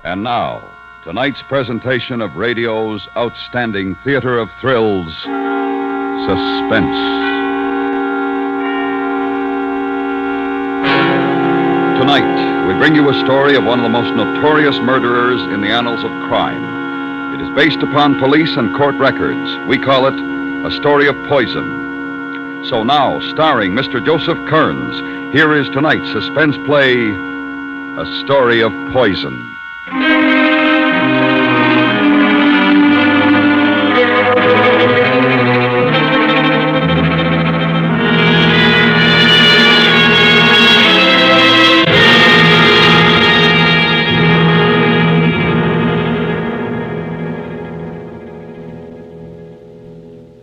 And now, tonight's presentation of radio's outstanding theater of thrills, Suspense. Tonight, we bring you a story of one of the most notorious murderers in the annals of crime. It is based upon police and court records. We call it A Story of Poison. So now, starring Mr. Joseph Kearns, here is tonight's suspense play, A Story of Poison.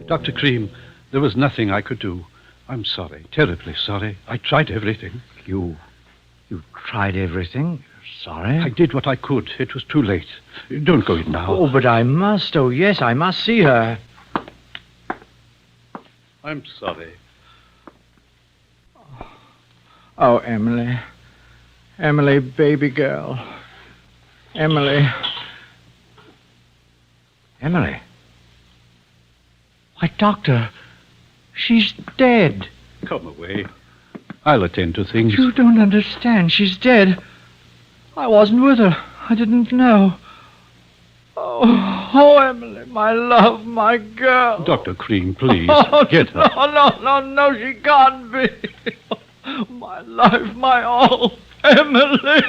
Dr. Cream, there was nothing I could do. I'm sorry, terribly sorry. I tried everything. You tried everything? Sorry? I did what I could. It was too late. Don't go in now. Oh, but I must. Oh, yes, I must see her. I'm sorry. Oh, Emily. Emily, baby girl. Emily. Emily. Why, Doctor, she's dead. Come away. I'll attend to things. You don't understand. She's dead. I wasn't with her. I didn't know. Oh, Emily, my love, my girl. Dr. Cream, please, get her. No, she can't be. My life, my all. Emily.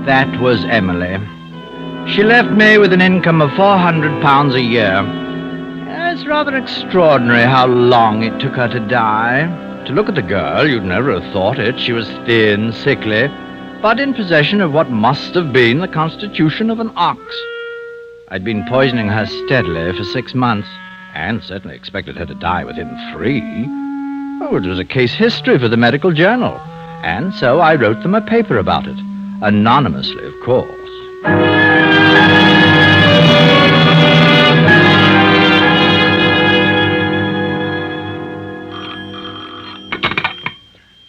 That was Emily. She left me with an income of £400 a year. It's rather extraordinary how long it took her to die. To look at the girl, you'd never have thought it. She was thin, sickly, but in possession of what must have been the constitution of an ox. I'd been poisoning her steadily for 6 months, and certainly expected her to die within 3. Oh, it was a case history for the medical journal, and so I wrote them a paper about it. Anonymously, of course.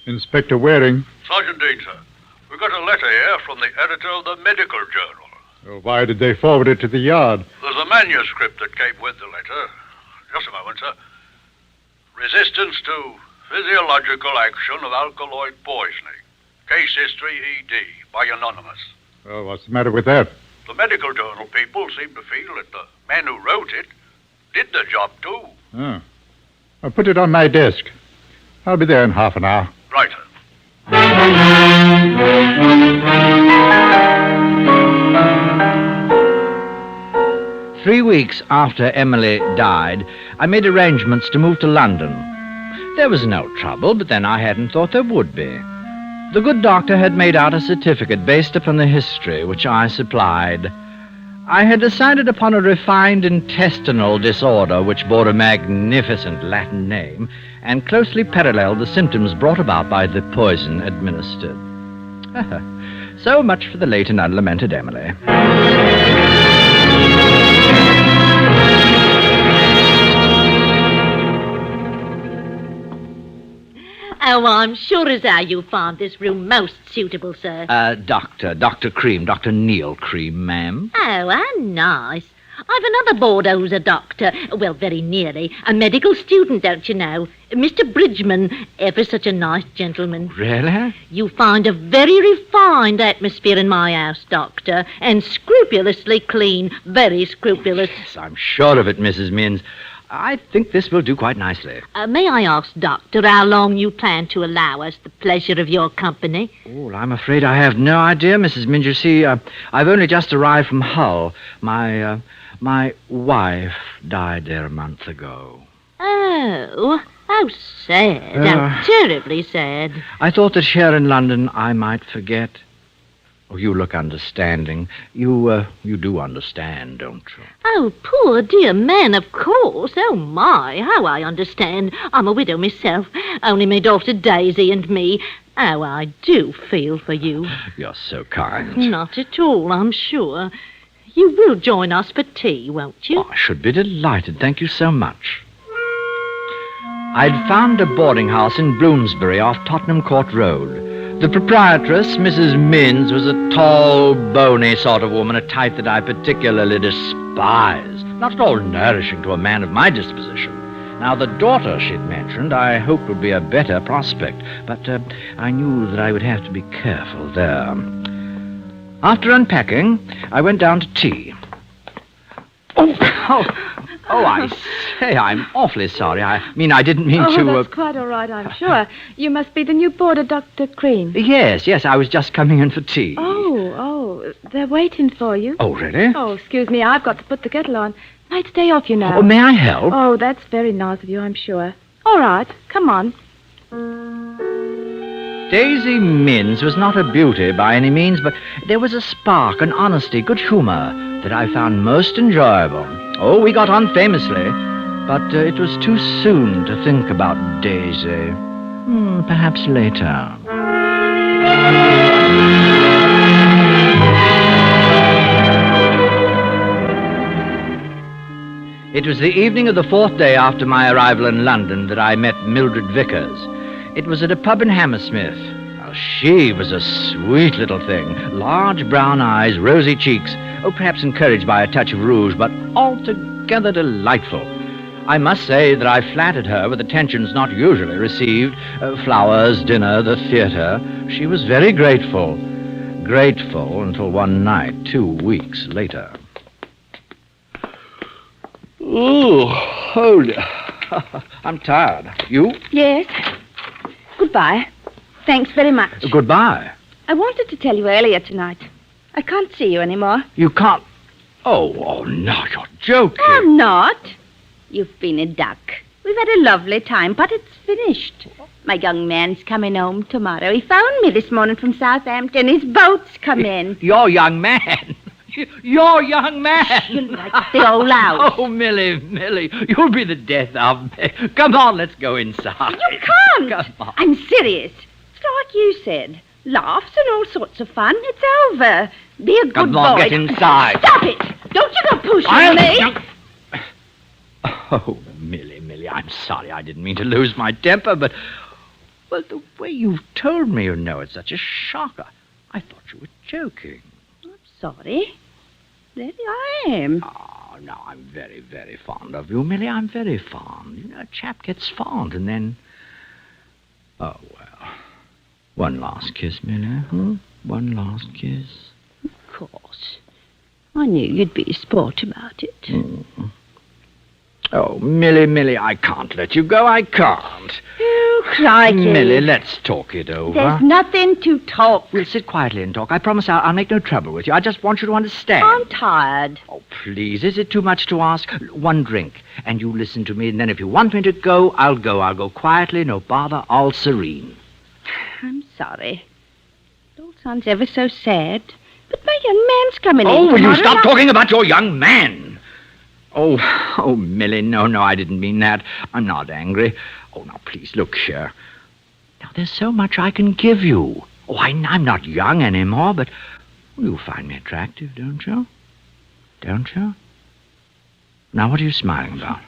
Inspector Waring. Sergeant Dean, sir. We've got a letter here from the editor of the medical journal. Why did they forward it to the yard? There's a manuscript that came with the letter. Just a moment, sir. Resistance to physiological action of alkaloid poisoning. Case history ED by Anonymous. Oh, what's the matter with that? The medical journal people seem to feel that the man who wrote it did the job too. Oh. I'll put it on my desk. I'll be there in half an hour. Right. 3 weeks after Emily died, I made arrangements to move to London. There was no trouble, but then I hadn't thought there would be. The good doctor had made out a certificate based upon the history which I supplied. I had decided upon a refined intestinal disorder which bore a magnificent Latin name and closely paralleled the symptoms brought about by the poison administered. So much for the late and unlamented Emily. Oh, I'm sure as how you found this room most suitable, sir. Dr. Cream, Dr. Neil Cream, ma'am. Oh, how nice. I've another boarder who's a doctor. Well, very nearly. A medical student, don't you know? Mr. Bridgman, ever such a nice gentleman. Really? You find a very refined atmosphere in my house, Doctor, and scrupulously clean, very scrupulous. Yes, I'm sure of it, Mrs. Minns. I think this will do quite nicely. May I ask, Doctor, how long you plan to allow us the pleasure of your company? Oh, I'm afraid I have no idea, Mrs. Minns. You see, I've only just arrived from Hull. My wife died there a month ago. Oh, how sad. How terribly sad. I thought that here in London I might forget. Oh, you look understanding. You do understand, don't you? Oh, poor dear man, of course. Oh, my, how I understand. I'm a widow myself. Only my daughter Daisy and me. Oh, I do feel for you. You're so kind. Not at all, I'm sure. You will join us for tea, won't you? Oh, I should be delighted. Thank you so much. I'd found a boarding house in Bloomsbury off Tottenham Court Road. The proprietress, Mrs. Minns, was a tall, bony sort of woman, a type that I particularly despise. Not at all nourishing to a man of my disposition. Now, the daughter she'd mentioned I hoped would be a better prospect, but I knew that I would have to be careful there. After unpacking, I went down to tea. I say, I'm awfully sorry. I didn't mean to... that's quite all right, I'm sure. You must be the new boarder, Dr. Cream. Yes, I was just coming in for tea. Oh, they're waiting for you. Oh, really? Oh, excuse me, I've got to put the kettle on. Might stay off, you know. Oh, may I help? Oh, that's very nice of you, I'm sure. All right, come on. Daisy Minns was not a beauty by any means, but there was a spark, an honesty, good humor that I found most enjoyable. Oh, we got on famously, but it was too soon to think about Daisy. Perhaps later. It was the evening of the 4th day after my arrival in London that I met Mildred Vickers. It was at a pub in Hammersmith. Well, she was a sweet little thing. Large brown eyes, rosy cheeks. Oh, perhaps encouraged by a touch of rouge, but altogether delightful. I must say that I flattered her with attentions not usually received. Flowers, dinner, the theatre. She was very grateful. Grateful until one night, 2 weeks later. Oh, hold it. I'm tired. You? Yes. Goodbye. Thanks very much. Goodbye. I wanted to tell you earlier tonight. I can't see you anymore. You can't... Oh, no, you're joking. I'm not. You've been a duck. We've had a lovely time, but it's finished. My young man's coming home tomorrow. He phoned me this morning from Southampton. His boat's come in. Your young man? Your young man! You're like the old house. Oh, Millie, you'll be the death of me. Come on, let's go inside. You can't. Come on. I'm serious. It's like you said. Laughs and all sorts of fun. It's over. Be a good Come on, boy. get inside. Stop it. Don't you go pushing me. Oh, Millie, I'm sorry. I didn't mean to lose my temper, but... Well, the way you told me, you know, it's such a shocker. I thought you were joking. I'm sorry. There I am. Oh, no, I'm very, very fond of you, Millie. I'm very fond. You know, a chap gets fond, and then... Oh, well. One last kiss, Millie, One last kiss. Of course. I knew you'd be a sport about it. Oh, Millie, I can't let you go. I can't. Oh, crikey. Millie, let's talk it over. There's nothing to talk. We'll sit quietly and talk. I promise I'll make no trouble with you. I just want you to understand. I'm tired. Oh, please, is it too much to ask? One drink, and you listen to me, and then if you want me to go, I'll go. I'll go quietly, no bother, all serene. I'm sorry. It all sounds ever so sad. But my young man's coming in. Oh, will you tomorrow stop night. talking about your young man? Oh, Millie, no, I didn't mean that. I'm not angry. Oh, now, please, look here. Now, there's so much I can give you. Oh, I'm not young anymore, but you find me attractive, don't you? Don't you? Now, what are you smiling about?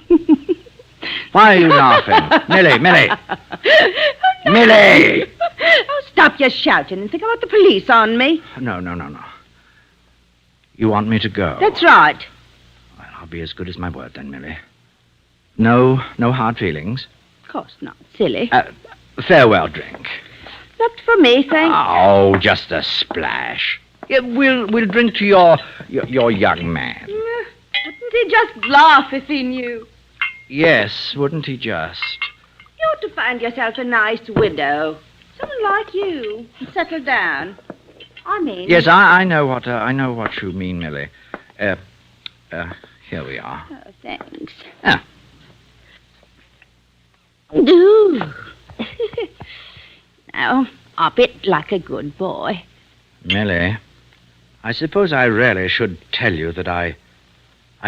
Why are you laughing? Millie! Millie! Oh, stop your shouting and think about the police on me. No. You want me to go? That's right. Well, I'll be as good as my word then, Millie. No hard feelings. Of course not. Silly. Farewell drink. Not for me, thanks. Oh, just a splash. Yeah, we'll drink to your young man. Wouldn't he just laugh if he knew? Yes, wouldn't he just? You ought to find yourself a nice widow. Someone like you. And settle down. I mean... Yes, I know what you mean, Millie. Here we are. Oh, thanks. Ah. Do. Now, up it like a good boy. Millie, I suppose I really should tell you that I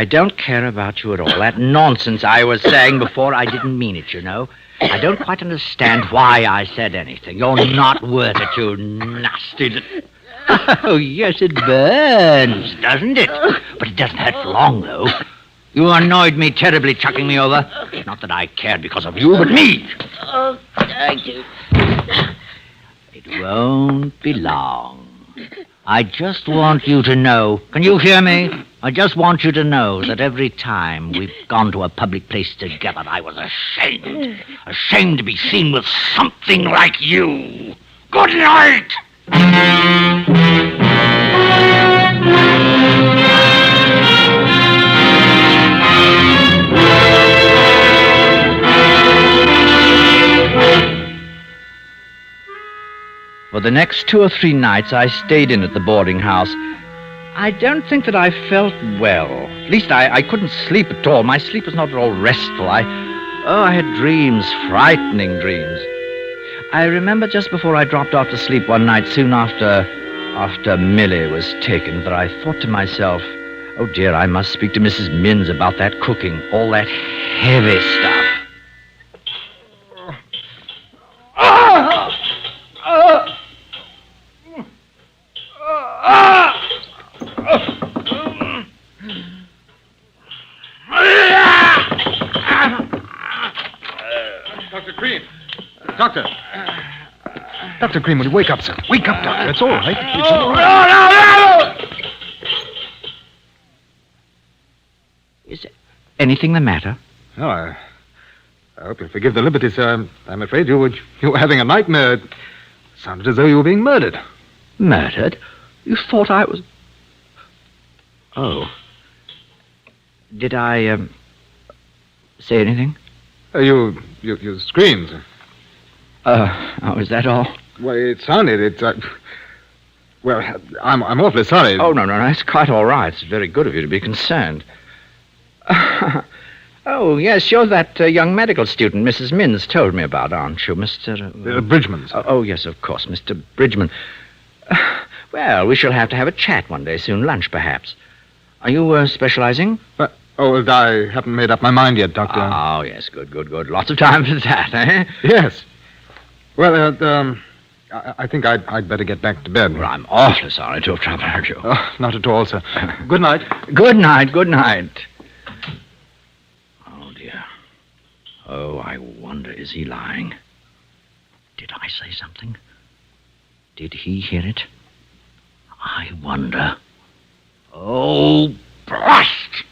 don't care about you at all. That nonsense I was saying before, I didn't mean it, you know. I don't quite understand why I said anything. You're not worth it, you nasty... Oh, yes, it burns, doesn't it? But it doesn't hurt for long, though. You annoyed me terribly, chucking me over. Not that I cared because of you, but me. Oh, thank you. It won't be long. I just want you to know. Can you hear me? I just want you to know that every time we've gone to a public place together, I was ashamed. Ashamed to be seen with something like you. Good night! For the next 2 or 3 nights I stayed in at the boarding house. I don't think that I felt well. At least I couldn't sleep at all. My sleep was not at all restful. I had dreams, frightening dreams. I remember just before I dropped off to sleep one night, soon after Millie was taken, that I thought to myself, oh dear, I must speak to Mrs. Minns about that cooking, all that heavy stuff. Dr. Cream. Doctor. Dr. Cream, will you wake up, sir? Wake up, Doctor. It's all right. It's all right. Is anything the matter? No, I hope you'll forgive the liberty, sir. I'm afraid you were having a nightmare. It sounded as though you were being murdered. Murdered? You thought I was... Oh. Did I, say anything? You screamed. Oh, is that all? Well, it sounded. Well, I'm awfully sorry. Oh, no, it's quite all right. It's very good of you to be concerned. Oh, yes, you're that young medical student Mrs. Minns told me about, aren't you, Mr... Bridgman, sir. Oh, yes, of course, Mr. Bridgman. Well, we shall have to have a chat one day soon, lunch, perhaps. Are you, specializing? I haven't made up my mind yet, Doctor. Oh, yes, good. Lots of time for that, eh? Yes. Well, I think I'd better get back to bed. Well, I'm awfully sorry to have troubled you. Oh, not at all, sir. Good night. Good night. Oh, dear. Oh, I wonder, is he lying? Did I say something? Did he hear it? I wonder. Oh, blast!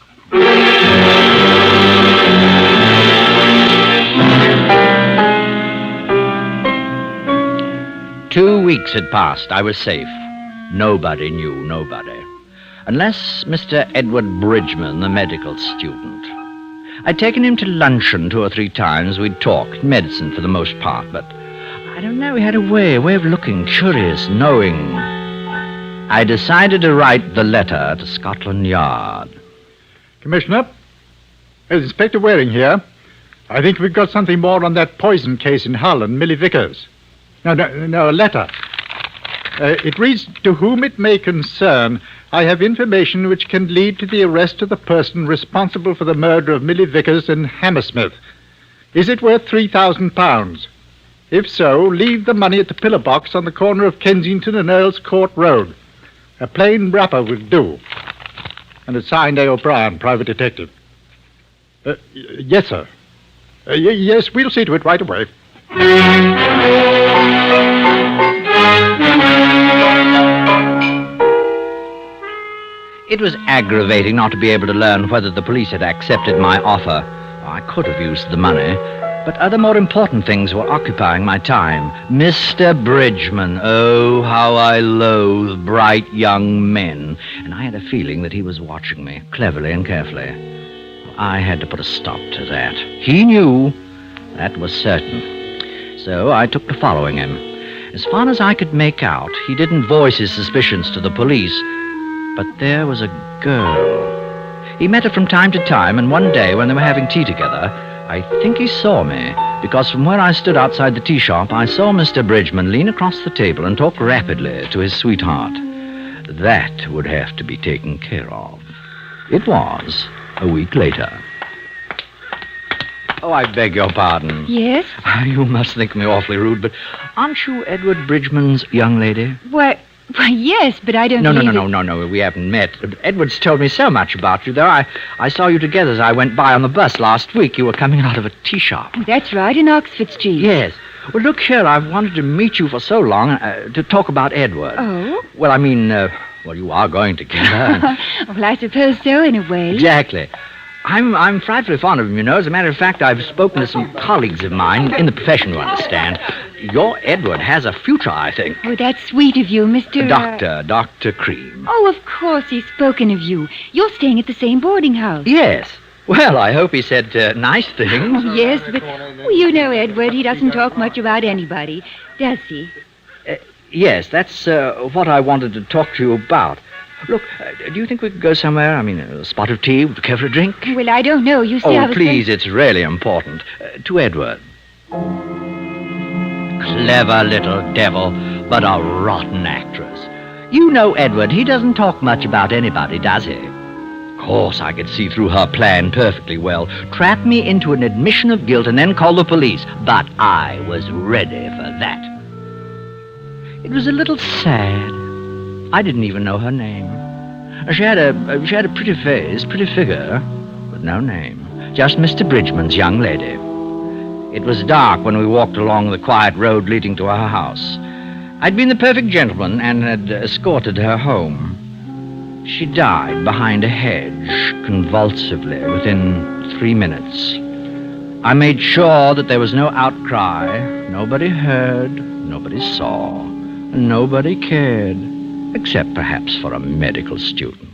2 weeks had passed. I was safe. Nobody knew, nobody. Unless Mr. Edward Bridgman, the medical student. I'd taken him to luncheon 2 or 3 times. We'd talked, medicine for the most part, but I don't know, he had a way of looking curious, knowing. I decided to write the letter to Scotland Yard. Commissioner, Inspector Waring here. I think we've got something more on that poison case in Hull and Millie Vickers. No, a letter. It reads, to whom it may concern, I have information which can lead to the arrest of the person responsible for the murder of Millie Vickers in Hammersmith. Is it worth £3,000? If so, leave the money at the pillar box on the corner of Kensington and Earl's Court Road. A plain wrapper will do. And it's signed A. O'Brien, private detective. Yes, sir. Yes, we'll see to it right away. It was aggravating not to be able to learn whether the police had accepted my offer. I could have used the money, but other more important things were occupying my time. Mr. Bridgman, oh, how I loathe bright young men. And I had a feeling that he was watching me, cleverly and carefully. I had to put a stop to that. He knew, that was certain. So I took to following him. As far as I could make out, he didn't voice his suspicions to the police. But there was a girl. He met her from time to time, and one day when they were having tea together, I think he saw me, because from where I stood outside the tea shop, I saw Mr. Bridgman lean across the table and talk rapidly to his sweetheart. That would have to be taken care of. It was, a week later. Oh, I beg your pardon. Yes? You must think me awfully rude, but aren't you Edward Bridgman's young lady? Why, Why, yes, but I don't No, believe no. We haven't met. Edward's told me so much about you, though. I saw you together as I went by on the bus last week. You were coming out of a tea shop. That's right, in Oxford Street. Yes. Well, look here, I've wanted to meet you for so long to talk about Edward. Oh? Well, I mean, you are going together. Well, I suppose so, in a way. Exactly. I'm frightfully fond of him, you know. As a matter of fact, I've spoken to some colleagues of mine in the profession, you understand. Your Edward has a future, I think. Oh, that's sweet of you, Mr. Dr. Cream. Oh, of course he's spoken of you. You're staying at the same boarding house. Yes. Well, I hope he said nice things. Oh, yes, but you know Edward, he doesn't talk much about anybody, does he? Yes, that's what I wanted to talk to you about. Look, do you think we could go somewhere? I mean, a spot of tea, care for a drink? Well, I don't know. You see, I Oh, was please, it's really important. To Edward. Clever little devil, but a rotten actress. You know Edward, he doesn't talk much about anybody, does he? Of course, I could see through her plan perfectly well. Trap me into an admission of guilt and then call the police. But I was ready for that. It was a little sad. I didn't even know her name. She had a pretty face, pretty figure, but no name. Just Mr. Bridgman's young lady. It was dark when we walked along the quiet road leading to her house. I'd been the perfect gentleman and had escorted her home. She died behind a hedge, convulsively, within 3 minutes. I made sure that there was no outcry. Nobody heard, nobody saw, and nobody cared. Except perhaps for a medical student.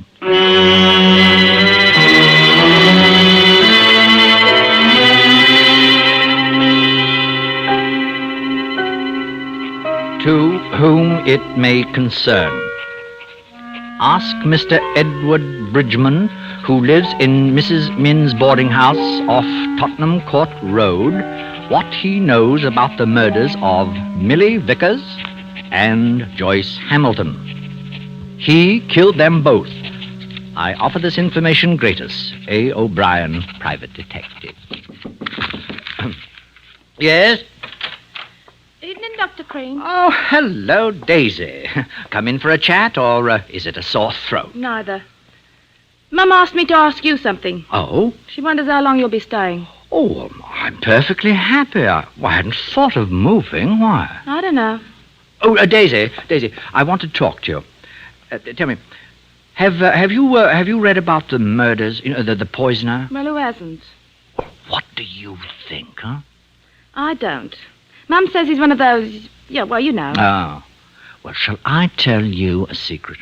To whom it may concern. Ask Mr. Edward Bridgman, who lives in Mrs. Minns' boarding house off Tottenham Court Road, what he knows about the murders of Millie Vickers and Joyce Hamilton. He killed them both. I offer this information gratis. A. O'Brien, private detective. Yes? Evening, Dr. Cream. Oh, hello, Daisy. Come in for a chat, or is it a sore throat? Neither. Mum asked me to ask you something. Oh? She wonders how long you'll be staying. Oh, I'm perfectly happy. I hadn't thought of moving. Why? I don't know. Oh, Daisy, I want to talk to you. Tell me, have you read about the murders? You know, the poisoner. Well, who hasn't? What do you think, huh? I don't. Mum says he's one of those. Yeah, well, you know. Oh, well, shall I tell you a secret?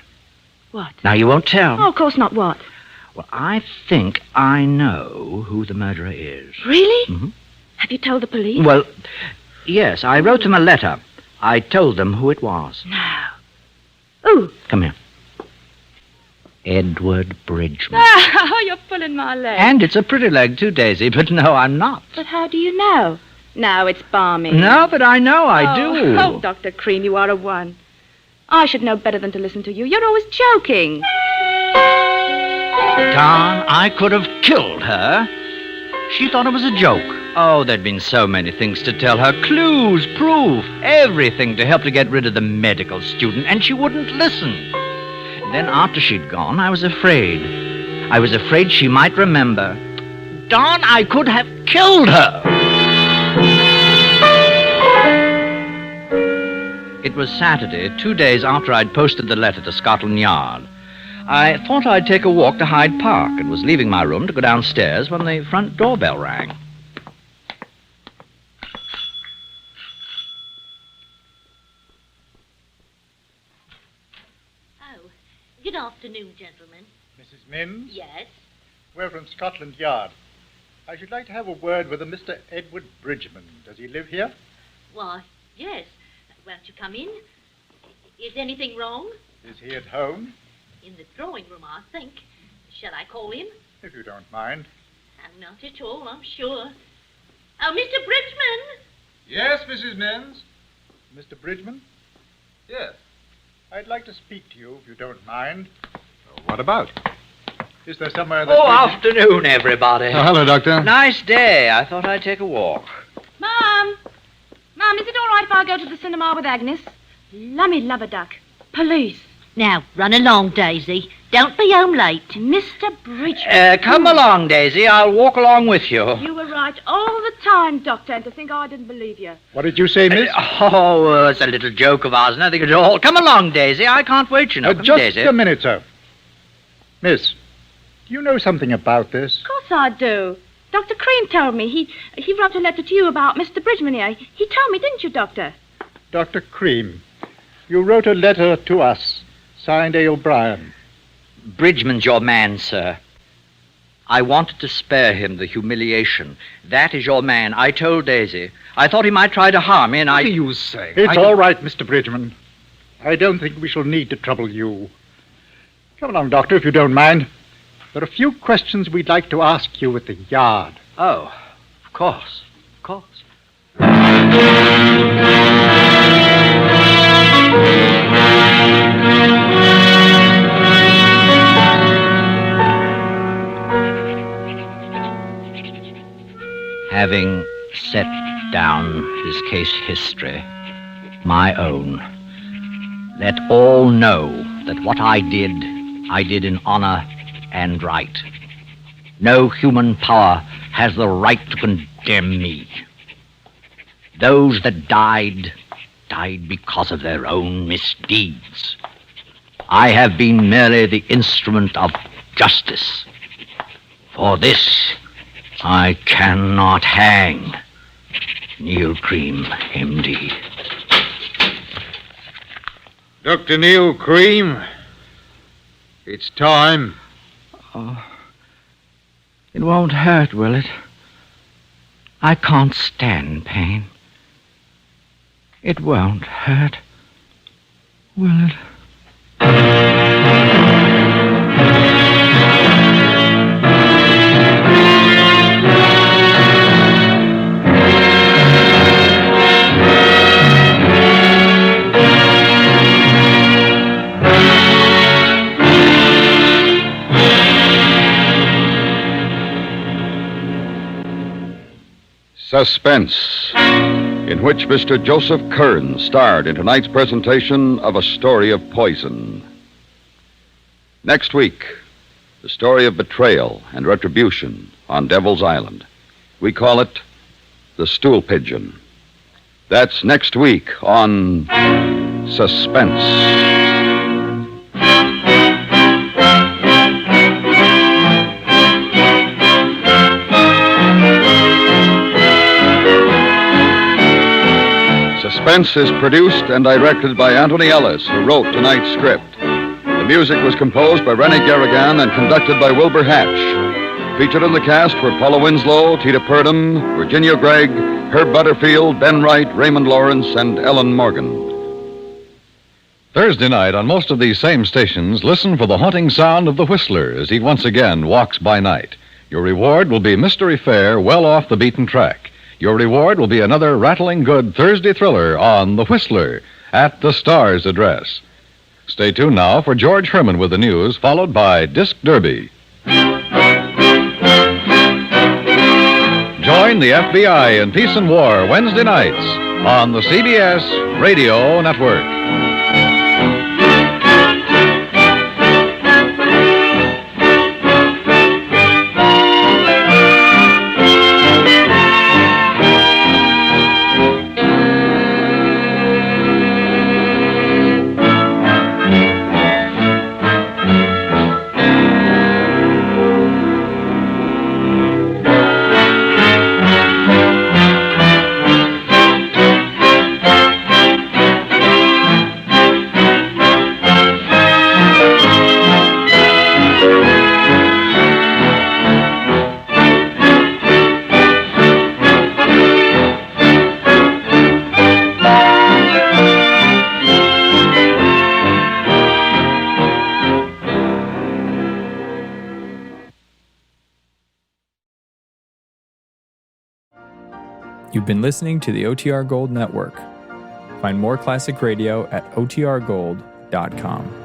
What? Now you won't tell. Oh, of course not. What? Well, I think I know who the murderer is. Really? Mm-hmm. Have you told the police? Well, yes, I wrote them a letter. I told them who it was. No. Ooh. Come here. Edward Bridgman. Oh, you're pulling my leg. And it's a pretty leg, too, Daisy, but no, I'm not. But how do you know? No, it's balmy. No, but I know I do. Oh, Dr. Cream, you are a one. I should know better than to listen to you. You're always joking. Darn, I could have killed her. She thought it was a joke. Oh, there'd been so many things to tell her. Clues, proof, everything to help to get rid of the medical student, and she wouldn't listen. Then after she'd gone, I was afraid. I was afraid she might remember. Darn, I could have killed her. It was Saturday, 2 days after I'd posted the letter to Scotland Yard. I thought I'd take a walk to Hyde Park and was leaving my room to go downstairs when the front doorbell rang. Oh, good afternoon, gentlemen. Mrs. Minns? Yes? We're from Scotland Yard. I should like to have a word with a Mr. Edward Bridgman. Does he live here? Why, yes. Won't you come in? Is anything wrong? Is he at home? In the drawing room, I think. Shall I call him? If you don't mind. Oh, not at all, I'm sure. Oh, Mr. Bridgman! Yes, Mrs. Minns? Mr. Bridgman? Yes. I'd like to speak to you, if you don't mind. What about? Is there somewhere that... Oh, afternoon, everybody. Oh, hello, Doctor. Nice day. I thought I'd take a walk. Mum! Mum, is it all right if I go to the cinema with Agnes? Lummy love a duck. Police. Now, run along, Daisy. Don't be home late. Mr. Bridgman. Come along, Daisy. I'll walk along with you. You were right all the time, Doctor, and to think I didn't believe you. What did you say, miss? It's a little joke of ours, nothing at all. Come along, Daisy. I can't wait, you know. Come, just Daisy. a minute, sir. Miss, do you know something about this? Of course I do. Dr. Cream told me. He wrote a letter to you about Mr. Bridgman here. He told me, didn't you, Doctor? Dr. Cream, you wrote a letter to us, signed A. O'Brien. Bridgman's your man, sir. I wanted to spare him the humiliation. That is your man. I told Daisy. I thought he might try to harm me, and What are you saying? It's all right, Mr. Bridgman. I don't think we shall need to trouble you. Come along, Doctor, if you don't mind. There are a few questions we'd like to ask you at the yard. Oh, of course. Of course. Having set down his case history, my own, let all know that what I did in honor and right. No human power has the right to condemn me. Those that died because of their own misdeeds. I have been merely the instrument of justice. For this, I cannot hang. Neil Cream, M.D. Dr. Neil Cream, it's time. Oh, it won't hurt, will it? I can't stand pain. It won't hurt, will it? Suspense, in which Mr. Joseph Kern starred in tonight's presentation of A Story of Poison. Next week, the story of betrayal and retribution on Devil's Island. We call it The Stool Pigeon. That's next week on Suspense. Suspense is produced and directed by Anthony Ellis, who wrote tonight's script. The music was composed by Rennie Garrigan and conducted by Wilbur Hatch. Featured in the cast were Paula Winslow, Tita Purdom, Virginia Gregg, Herb Butterfield, Ben Wright, Raymond Lawrence, and Ellen Morgan. Thursday night on most of these same stations, listen for the haunting sound of the Whistler as he once again walks by night. Your reward will be mystery fare well off the beaten track. Your reward will be another rattling good Thursday thriller on The Whistler at the Star's address. Stay tuned now for George Herman with the news, followed by Disc Derby. Join the FBI in Peace and War Wednesday nights on the CBS Radio Network. You've been listening to the OTR Gold Network. Find more classic radio at otrgold.com.